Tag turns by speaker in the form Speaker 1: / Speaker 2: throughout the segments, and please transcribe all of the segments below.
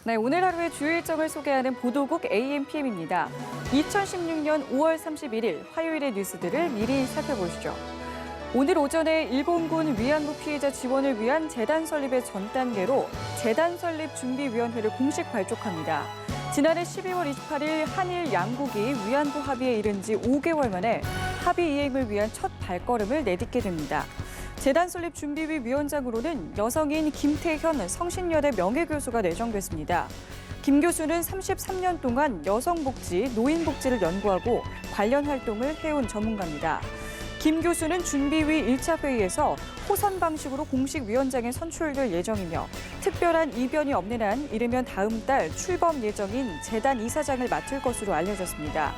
Speaker 1: 네, 오늘 하루의 주요 일정을 소개하는 보도국 AMPM입니다. 2016년 5월 31일 화요일의 뉴스들을 미리 살펴보시죠. 오늘 오전에 일본군 위안부 피해자 지원을 위한 재단 설립의 전 단계로 재단 설립 준비위원회를 공식 발족합니다. 지난해 12월 28일 한일 양국이 위안부 합의에 이른 지 5개월 만에 합의 이행을 위한 첫 발걸음을 내딛게 됩니다. 재단 설립 준비위 위원장으로는 여성인 김태현 성신여대 명예교수가 내정됐습니다. 김 교수는 33년 동안 여성복지, 노인복지를 연구하고 관련 활동을 해온 전문가입니다. 김 교수는 준비위 1차 회의에서 호선 방식으로 공식 위원장에 선출될 예정이며 특별한 이변이 없는 한 이르면 다음 달 출범 예정인 재단 이사장을 맡을 것으로 알려졌습니다.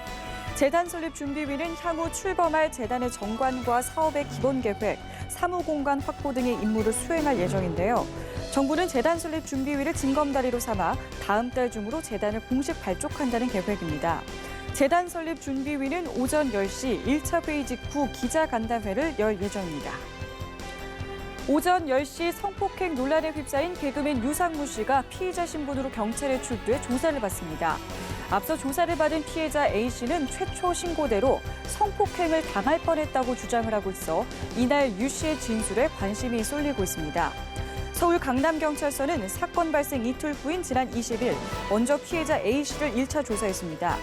Speaker 1: 재단 설립 준비위는 향후 출범할 재단의 정관과 사업의 기본 계획, 사무 공간 확보 등의 임무를 수행할 예정인데요. 정부는 재단 설립 준비위를 징검다리로 삼아 다음 달 중으로 재단을 공식 발족한다는 계획입니다. 재단 설립 준비위는 오전 10시 1차 회의 직후 기자간담회를 열 예정입니다. 오전 10시 성폭행 논란에 휩싸인 개그맨 유상무 씨가 피의자 신분으로 경찰에 출두해 조사를 받습니다. 앞서 조사를 받은 피해자 A씨는 최초 신고대로 성폭행을 당할 뻔했다고 주장을 하고 있어 이날 유 씨의 진술에 관심이 쏠리고 있습니다. 서울 강남경찰서는 사건 발생 이틀 후인 지난 20일 먼저 피해자 A씨를 1차 조사했습니다.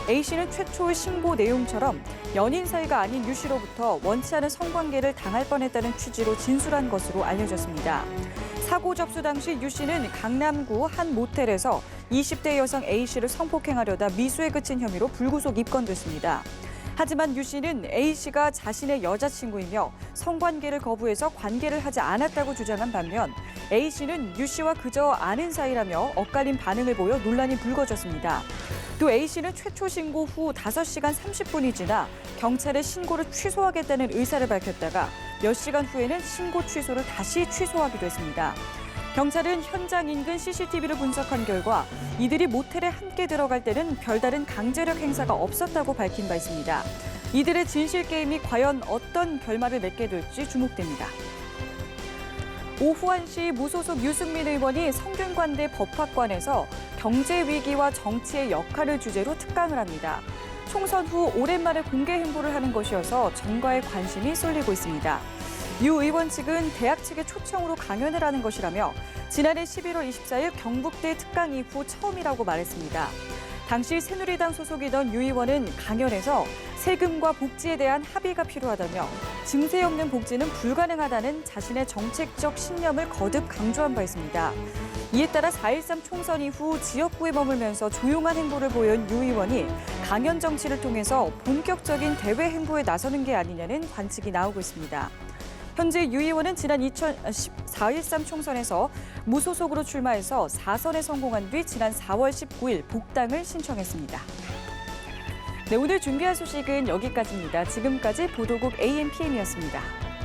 Speaker 1: A씨는 최초 신고 내용처럼 연인 사이가 아닌 유 씨로부터 원치 않은 성관계를 당할 뻔했다는 취지로 진술한 것으로 알려졌습니다. 사고 접수 당시 유 씨는 강남구 한 모텔에서 20대 여성 A씨를 성폭행하려다 미수에 그친 혐의로 불구속 입건됐습니다. 하지만 유 씨는 A씨가 자신의 여자친구이며 성관계를 거부해서 관계를 하지 않았다고 주장한 반면 A씨는 유 씨와 그저 아는 사이라며 엇갈린 반응을 보여 논란이 불거졌습니다. 또 A씨는 최초 신고 후 5시간 30분이 지나 경찰에 신고를 취소하겠다는 의사를 밝혔다가 몇 시간 후에는 신고 취소를 다시 취소하기도 했습니다. 경찰은 현장 인근 CCTV를 분석한 결과 이들이 모텔에 함께 들어갈 때는 별다른 강제력 행사가 없었다고 밝힌 바 있습니다. 이들의 진실 게임이 과연 어떤 결말을 맺게 될지 주목됩니다. 오후 1시 무소속 유승민 의원이 성균관대 법학관에서 경제 위기와 정치의 역할을 주제로 특강을 합니다. 총선 후 오랜만에 공개 행보를 하는 것이어서 전가의 관심이 쏠리고 있습니다. 유 의원 측은 대학 측의 초청으로 강연을 하는 것이라며 지난해 11월 24일 경북대 특강 이후 처음이라고 말했습니다. 당시 새누리당 소속이던 유 의원은 강연에서 세금과 복지에 대한 합의가 필요하다며 증세 없는 복지는 불가능하다는 자신의 정책적 신념을 거듭 강조한 바 있습니다. 이에 따라 4.13 총선 이후 지역구에 머물면서 조용한 행보를 보인 유 의원이 강연 정치를 통해서 본격적인 대외 행보에 나서는 게 아니냐는 관측이 나오고 있습니다. 현재 유 의원은 지난 4.13 총선에서 무소속으로 출마해서 4선에 성공한 뒤 지난 4월 19일 복당을 신청했습니다. 네, 오늘 준비한 소식은 여기까지입니다. 지금까지 보도국 AMPM이었습니다.